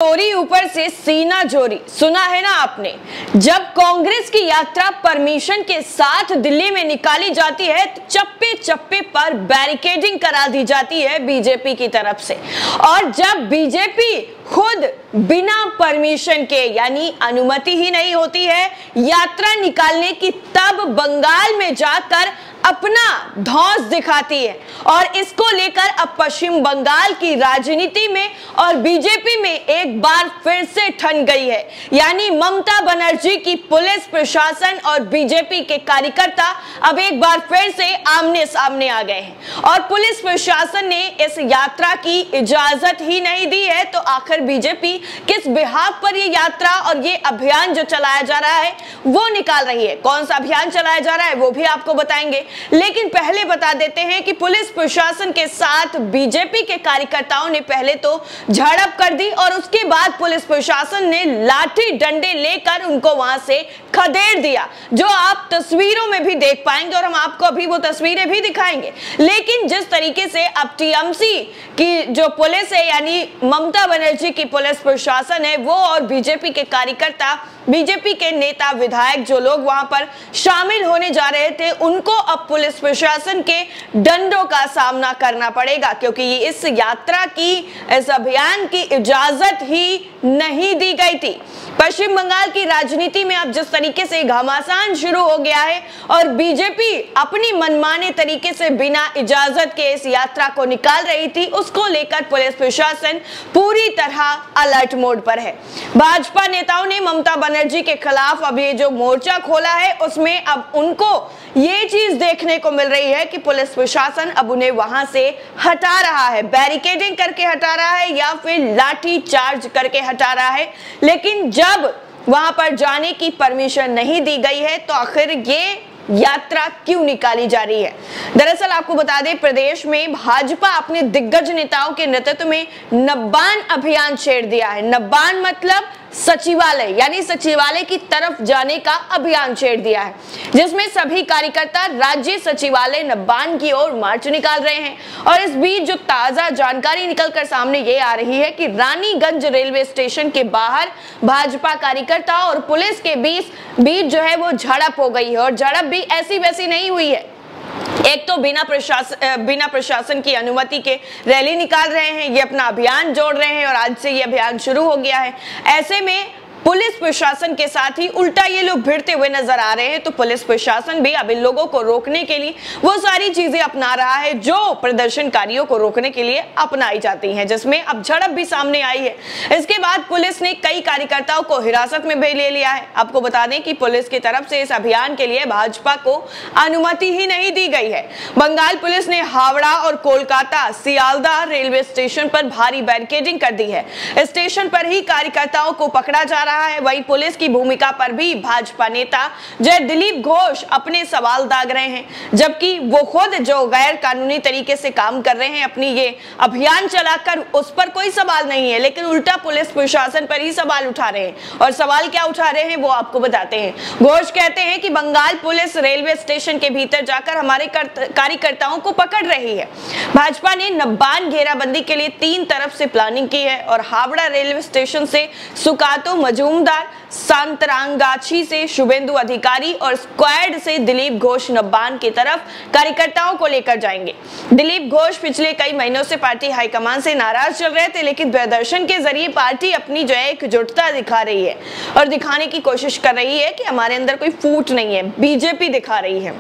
चोरी ऊपर से सीना चोरी, सुना है ना आपने। जब कांग्रेस की यात्रा परमिशन के साथ दिल्ली में निकाली जाती है तो चप्पे चप्पे पर बैरिकेडिंग करा दी जाती है बीजेपी की तरफ से। और जब बीजेपी खुद बिना परमिशन के यानी अनुमति ही नहीं होती है यात्रा निकालने की, तब बंगाल में जाकर अपना धौंस दिखाती है। और इसको लेकर अब पश्चिम बंगाल की राजनीति में और बीजेपी में एक बार फिर से ठन गई है। यानी ममता बनर्जी की पुलिस प्रशासन और बीजेपी के कार्यकर्ता अब एक बार फिर से आमने सामने आ गए हैं। और पुलिस प्रशासन ने इस यात्रा की इजाजत ही नहीं दी है, तो आखिर बीजेपी किस बिहाफ पर ये यात्रा और ये अभियान जो चलाया जा रहा है वो निकाल रही है। कौन सा अभियान चलाया जा रहा है वो भी आपको बताएंगे, लेकिन पहले बता देते हैं कि पुलिस प्रशासन के साथ बीजेपी के कार्यकर्ताओं ने पहले तो झड़प कर दी और उसके बाद पुलिस प्रशासन ने लाठी डंडे लेकर उनको वहां से खदेड़ दिया, जो आप तस्वीरों में भी देख पाएंगे और हम आपको अभी वो तस्वीरें भी दिखाएंगे। लेकिन जिस तरीके से अब टीएमसी की जो पुलिस है यानी ममता बनर्जी की पुलिस प्रशासन है वो और बीजेपी के कार्यकर्ता, बीजेपी के नेता विधायक जो लोग वहां पर शामिल होने जा रहे थे उनको अब पुलिस प्रशासन के डंडों का सामना करना पड़ेगा, क्योंकि इस यात्रा की, इस अभियान की इजाजत ही नहीं दी गई थी। पश्चिम बंगाल की राजनीति में अब जिस तरीके से घमासान शुरू हो गया है और बीजेपी अपनी मनमाने तरीके से बिना इजाजत के इस यात्रा को निकाल रही थी, उसको लेकर पुलिस प्रशासन पूरी तरह अलर्ट मोड पर है। भाजपा नेताओं ने ममता बनर्जी के खिलाफ अब ये जो मोर्चा खोला है उसमें अब उनको ये चीज देखने को मिल रही है कि पुलिस प्रशासन अब उन्हें वहां से हटा रहा है, बैरिकेडिंग करके हटा रहा है या फिर लाठी चार्ज करके हटा रहा है। लेकिन जब वहां पर जाने की परमिशन नहीं दी गई है तो आखिर ये यात्रा क्यों निकाली जा रही है। दरअसल आपको बता दें, प्रदेश में भाजपा अपने दिग्गज नेताओं के नेतृत्व में नब्बान अभियान छेड़ दिया है। नब्बान मतलब सचिवालय, यानी सचिवालय की तरफ जाने का अभियान छेड़ दिया है, जिसमें सभी कार्यकर्ता राज्य सचिवालय नब्बान की ओर मार्च निकाल रहे हैं। और इस बीच जो ताजा जानकारी निकलकर सामने ये आ रही है कि रानीगंज रेलवे स्टेशन के बाहर भाजपा कार्यकर्ता और पुलिस के बीच जो है वो झड़प हो गई है। और झड़प भी ऐसी वैसी नहीं हुई है, एक तो बिना प्रशासन की अनुमति के रैली निकाल रहे हैं, ये अपना अभियान जोड़ रहे हैं और आज से ये अभियान शुरू हो गया है। ऐसे में पुलिस प्रशासन के साथ ही उल्टा ये लोग भिड़ते हुए नजर आ रहे हैं, तो पुलिस प्रशासन भी अब इन लोगों को रोकने के लिए वो सारी चीजें अपना रहा है जो प्रदर्शनकारियों को रोकने के लिए अपनाई जाती हैं, जिसमें अब झड़प भी सामने आई है। इसके बाद पुलिस ने कई कार्यकर्ताओं को हिरासत में भी ले लिया है। आपको बता दें कि पुलिस की तरफ से इस अभियान के लिए भाजपा को अनुमति ही नहीं दी गई है। बंगाल पुलिस ने हावड़ा और कोलकाता सियालदह रेलवे स्टेशन पर भारी बैरिकेडिंग कर दी है। स्टेशन पर ही कार्यकर्ताओं को पकड़ा जा रहा है। वही पुलिस की भूमिका पर भी भाजपा नेता जय दिलीप घोष अपने सवाल दाग रहे हैं, जबकि वो खुद जो गैर कानूनी तरीके से काम कर रहे हैं अपनी ये अभियान चलाकर उस पर कोई सवाल नहीं है, लेकिन उल्टा पुलिस प्रशासन पर ही सवाल उठा रहे हैं। और सवाल क्या उठा रहे हैं वो आपको बताते हैं। घोष कहते हैं कि बंगाल पुलिस रेलवे स्टेशन के भीतर जाकर हमारे कार्यकर्ताओं को पकड़ रही है। भाजपा ने नब्बान घेराबंदी के लिए 3 तरफ से प्लानिंग की है और हावड़ा रेलवे स्टेशन से सुकातो मजूमदार, सांतरागाछी से शुभेंदु अधिकारी और स्क्वाड से दिलीप घोष नब्बान की तरफ कार्यकर्ताओं को लेकर जाएंगे। दिलीप घोष पिछले कई महीनों से पार्टी हाईकमान से नाराज चल रहे थे, लेकिन प्रदर्शन के जरिए पार्टी अपनी जो है एकजुटता दिखा रही है और दिखाने की कोशिश कर रही है कि हमारे अंदर कोई फूट नहीं है, बीजेपी दिखा रही है।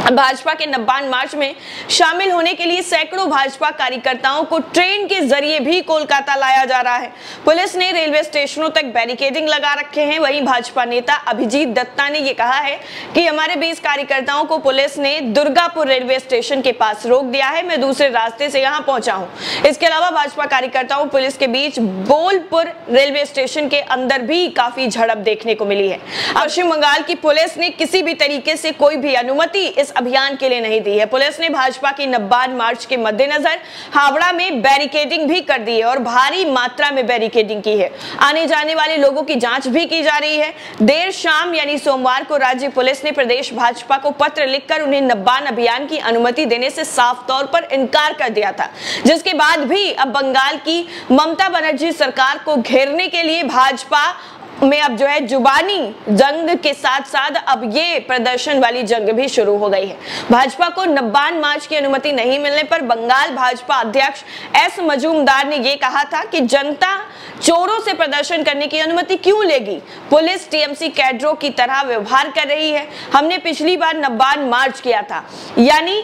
भाजपा के नब्बान मार्च में शामिल होने के लिए सैकड़ों भाजपा कार्यकर्ताओं को ट्रेन के जरिए भी कोलकाता लाया जा रहा है। पुलिस ने रेलवे स्टेशनों तक बैरिकेडिंग लगा रखे हैं। वहीं भाजपा नेता अभिजीत दत्ता ने ये कहा है कि हमारे 20 कार्यकर्ताओं को पुलिस ने दुर्गापुर रेलवे स्टेशन के पास रोक दिया है, मैं दूसरे रास्ते से यहाँ पहुंचा हूँ। इसके अलावा भाजपा कार्यकर्ताओं पुलिस के बीच बोलपुर रेलवे स्टेशन के अंदर भी काफी झड़प देखने को मिली है। पश्चिम बंगाल की पुलिस ने किसी भी तरीके से कोई भी अनुमति इस अभियान के लिए नहीं दी है। पुलिस ने भाजपा की नब्बान मार्च के मद्देनजर हावड़ा में बैरिकेडिंग भी कर दी है और भारी मात्रा में बैरिकेडिंग की है। आने जाने वाले लोगों की जांच भी की जा रही है। देर शाम यानी सोमवार को राज्य पुलिस ने प्रदेश भाजपा को पत्र लिखकर उन्हें नब्बान अभियान की अनुमति देने से साफ तौर पर इनकार कर दिया था, जिसके बाद भी अब बंगाल की ममता बनर्जी सरकार को घेरने के लिए भाजपा में अब जो है जुबानी जंग के साथ साथ अब ये प्रदर्शन वाली जंग भी शुरू हो गई है। भाजपा को नब्बान मार्च की अनुमति नहीं मिलने पर बंगाल भाजपा अध्यक्ष एस मजूमदार ने ये कहा था कि जनता चोरों से प्रदर्शन करने की अनुमति क्यों लेगी। पुलिस टीएमसी कैडरों की तरह व्यवहार कर रही है। हमने पिछली बार नब्बान मार्च किया था, यानी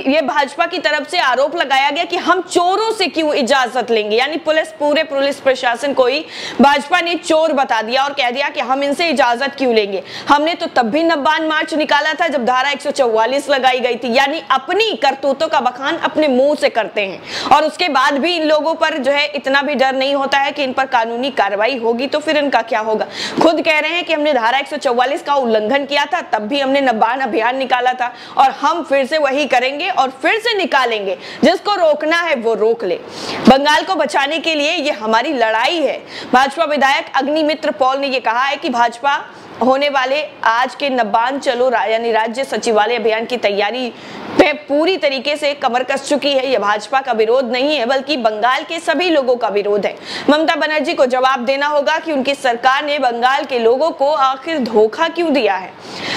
ये भाजपा की तरफ से आरोप लगाया गया कि हम चोरों से क्यों इजाजत लेंगे, यानी पूरे पुलिस प्रशासन को ही भाजपा ने चोर बता दिया और कह दिया कि हम इनसे इजाजत क्यों लेंगे। हमने तो तब भी नब्बान मार्च निकाला था जब धारा 144 लगाई गई थी, यानी अपनी करतूतों का बखान अपने मुंह से करते हैं और उसके बाद भी इन लोगों पर जो है इतना भी डर नहीं होता है कि इन पर कानूनी कार्रवाई होगी तो फिर इनका क्या होगा। खुद कह रहे हैं कि हमने धारा 144 का उल्लंघन किया था, तब भी हमने नब्बान अभियान निकाला था और हम फिर से वही करेंगे और फिर से निकालेंगे। जिसको रोकना है वो रोक ले। बंगाल को बचाने के लिए ये हमारी लड़ाई है। भाजपा विधायक अग्निमित्र पॉल ने यह कहा है कि भाजपा होने वाले आज के नब्बान चलो यानी राज्य सचिवालय अभियान की तैयारी पे पूरी तरीके से कमर कस चुकी है। यह भाजपा का विरोध नहीं है बल्कि बंगाल के सभी लोगों का विरोध है। ममता बनर्जी को जवाब देना होगा कि उनकी सरकार ने बंगाल के लोगों को आखिर धोखा क्यों दिया है।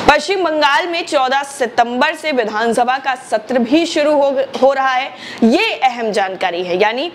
पश्चिम बंगाल में 14 सितंबर से विधानसभा का सत्र भी शुरू हो रहा है। ये अहम जानकारी है, यानी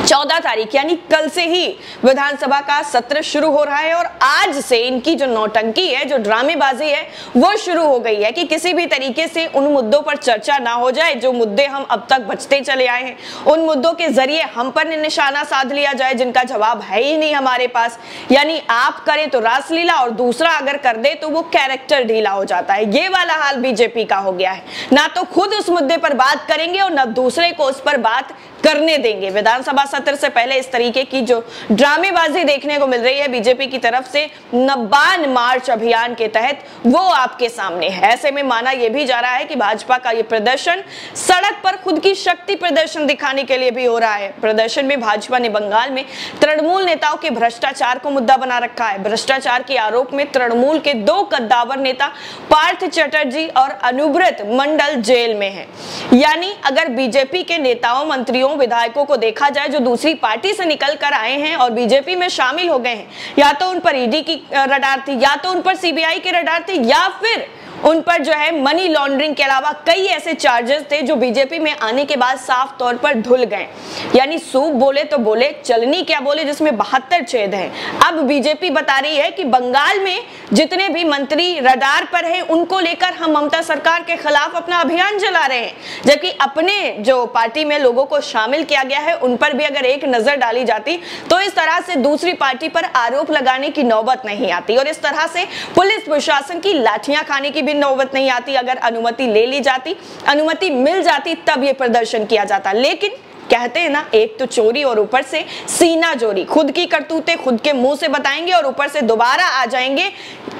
14 तारीख यानी कल से ही विधानसभा का सत्र शुरू हो रहा है और आज से इनकी जो नौटंकी है, जो ड्रामेबाजी है, वो शुरू हो गई है कि किसी भी तरीके से उन मुद्दों पर चर्चा ना हो जाए जो मुद्दे हम अब तक बचते चले आए हैं। उन मुद्दों के जरिए हम पर निशाना साध लिया जाए जिनका जवाब है ही नहीं हमारे पास, यानी आप करें तो रासलीला और दूसरा अगर कर दे तो वो कैरेक्टर ढीला हो जाता है। ये वाला हाल बीजेपी का हो गया है। ना तो खुद उस मुद्दे पर बात करेंगे और ना दूसरे को उस पर बात करने देंगे। विधानसभा सत्र से पहले इस तरीके की जो ड्रामेबाजी देखने को मिल रही है बीजेपी की तरफ से नब्बान मार्च अभियान के तहत, वो आपके सामने है। ऐसे में माना यह भी जा रहा है कि भाजपा का ये प्रदर्शन सड़क पर खुद की शक्ति प्रदर्शन दिखाने के लिए भी हो रहा है। प्रदर्शन में भाजपा ने बंगाल में तृणमूल नेताओं के भ्रष्टाचार को मुद्दा बना रखा है। भ्रष्टाचार के आरोप में तृणमूल के 2 कद्दावर नेता पार्थ चटर्जी और अनुब्रत मंडल जेल में है। यानी अगर बीजेपी के नेताओं, मंत्रियों, विधायकों को देखा जाए जो दूसरी पार्टी से निकल कर आए हैं और बीजेपी में शामिल हो गए हैं, या तो उन पर ईडी की रडार थी, या तो उन पर सीबीआई की रडार थी, या फिर उन पर जो है मनी लॉन्ड्रिंग के अलावा कई ऐसे चार्जेस थे जो बीजेपी में आने के बाद साफ तौर पर धुल गए। यानी सूप बोले तो बोले, चलनी क्या बोले, जिसमें 72 छेद हैं। अब बीजेपी बता रही है कि बंगाल में जितने भी मंत्री रडार पर हैं उनको लेकर हम ममता सरकार के खिलाफ अपना अभियान चला रहे हैं, जबकि अपने जो पार्टी में लोगों को शामिल किया गया है उन पर भी अगर एक नजर डाली जाती तो इस तरह से दूसरी पार्टी पर आरोप लगाने की नौबत नहीं आती और इस तरह से पुलिस प्रशासन की लाठियां खाने की नौबत नहीं आती। अगर अनुमति ले ली जाती, अनुमति मिल जाती, तब ये प्रदर्शन किया जाता। लेकिन कहते हैं ना, एक तो चोरी और ऊपर से सीना जोरी, खुद की करतूतें खुद के मुंह से बताएंगे और ऊपर से दोबारा आ जाएंगे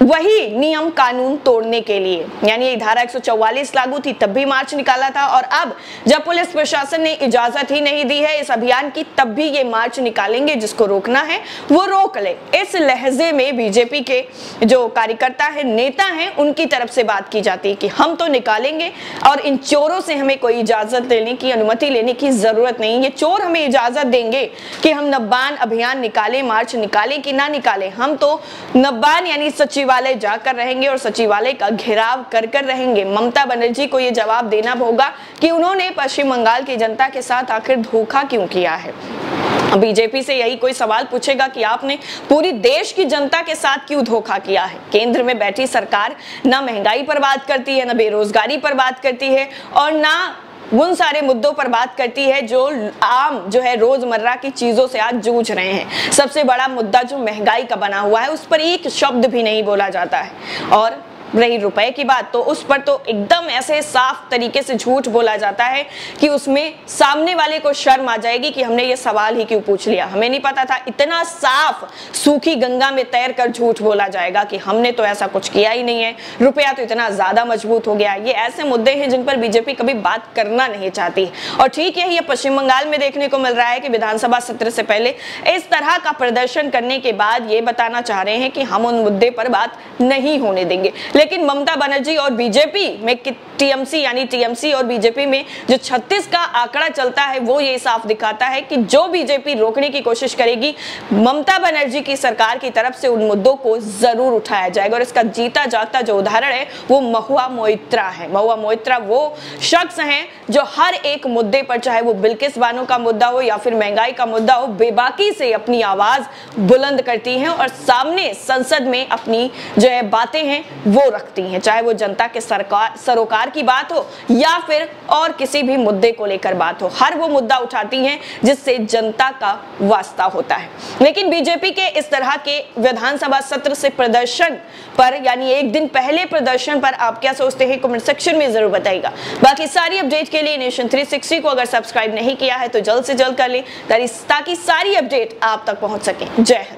वही नियम कानून तोड़ने के लिए। यानी ये धारा 144 लागू थी तब भी मार्च निकाला था और अब जब पुलिस प्रशासन ने इजाजत ही नहीं दी है इस अभियान की, तब भी ये मार्च निकालेंगे। जिसको रोकना है वो रोक ले। इस लहजे में बीजेपी के जो कार्यकर्ता है, नेता हैं, उनकी तरफ से बात की जाती है कि हम तो निकालेंगे और इन चोरों से हमें कोई इजाजत लेने की, अनुमति लेने की जरूरत नहीं। ये चोर हमें इजाजत देंगे कि हम नब्बान अभियान निकालें, मार्च निकालें कि ना निकालें, हम तो नब्बान यानी सचिवालय जाकर रहेंगे और सचिवालय का घेराव कर रहेंगे। ममता बनर्जी को यह जवाब देना होगा कि उन्होंने पश्चिम बंगाल की जनता के साथ आखिर धोखा क्यों किया है। बीजेपी से यही कोई सवाल पूछेगा कि आपने पूरी देश की जनता के साथ क्यों धोखा किया है। केंद्र में बैठी सरकार ना महंगाई पर बात करती है, ना बेरोजगारी पर बात करती है और ना उन सारे मुद्दों पर बात करती है जो आम जो है रोजमर्रा की चीजों से आज जूझ रहे हैं। सबसे बड़ा मुद्दा जो महंगाई का बना हुआ है उस पर एक शब्द भी नहीं बोला जाता है और रही रुपए की बात, तो उस पर तो एकदम ऐसे साफ तरीके से झूठ बोला जाता है कि उसमें सामने वाले को शर्म आ जाएगी कि हमने ये सवाल ही क्यों पूछ लिया, हमें नहीं पता था। इतना साफ सूखी गंगा में तैर कर झूठ बोला जाएगा कि हमने तो ऐसा कुछ किया ही नहीं है, रुपया तो इतना ज्यादा मजबूत हो गया। ये ऐसे मुद्दे हैं जिन पर बीजेपी कभी बात करना नहीं चाहती। और ठीक है, ये पश्चिम बंगाल में देखने को मिल रहा है कि विधानसभा सत्र से पहले इस तरह का प्रदर्शन करने के बाद ये बताना चाह रहे हैं कि हम उन मुद्दे पर बात नहीं होने देंगे। लेकिन ममता बनर्जी और बीजेपी में टीएमसी और बीजेपी में जो 36 का आंकड़ा चलता है वो ये साफ दिखाता है कि जो बीजेपी रोकने की कोशिश करेगी, ममता बनर्जी की सरकार की तरफ से उन मुद्दों को जरूर उठाया जाएगा। और इसका जीता जागता जो उदाहरण है वो महुआ मोइत्रा है। महुआ मोइत्रा वो शख्स हैं जो हर एक मुद्दे पर, चाहे वो बिल्किस बानो का मुद्दा हो या फिर महंगाई का मुद्दा हो, बेबाकी से अपनी आवाज बुलंद करती हैं और सामने संसद में अपनी जो है बातें हैं वो रखती हैं, चाहे वो जनता के सरोकार की बात हो या फिर और किसी भी मुद्दे को लेकर बात हो। हर वो मुद्दा उठाती हैं जिससे जनता का वास्ता होता है। लेकिन बीजेपी के इस तरह के विधानसभा सत्र से प्रदर्शन पर, यानी एक दिन पहले प्रदर्शन पर आप क्या सोचते हैं, कमेंट सेक्शन में जरूर बताइएगा। बाकी सारी अपडेट के लिए नेशन 360 को अगर सब्सक्राइब नहीं किया है तो जल्द से जल्द कर लें ताकि सारी अपडेट आप तक पहुंच सके। जय हिंद।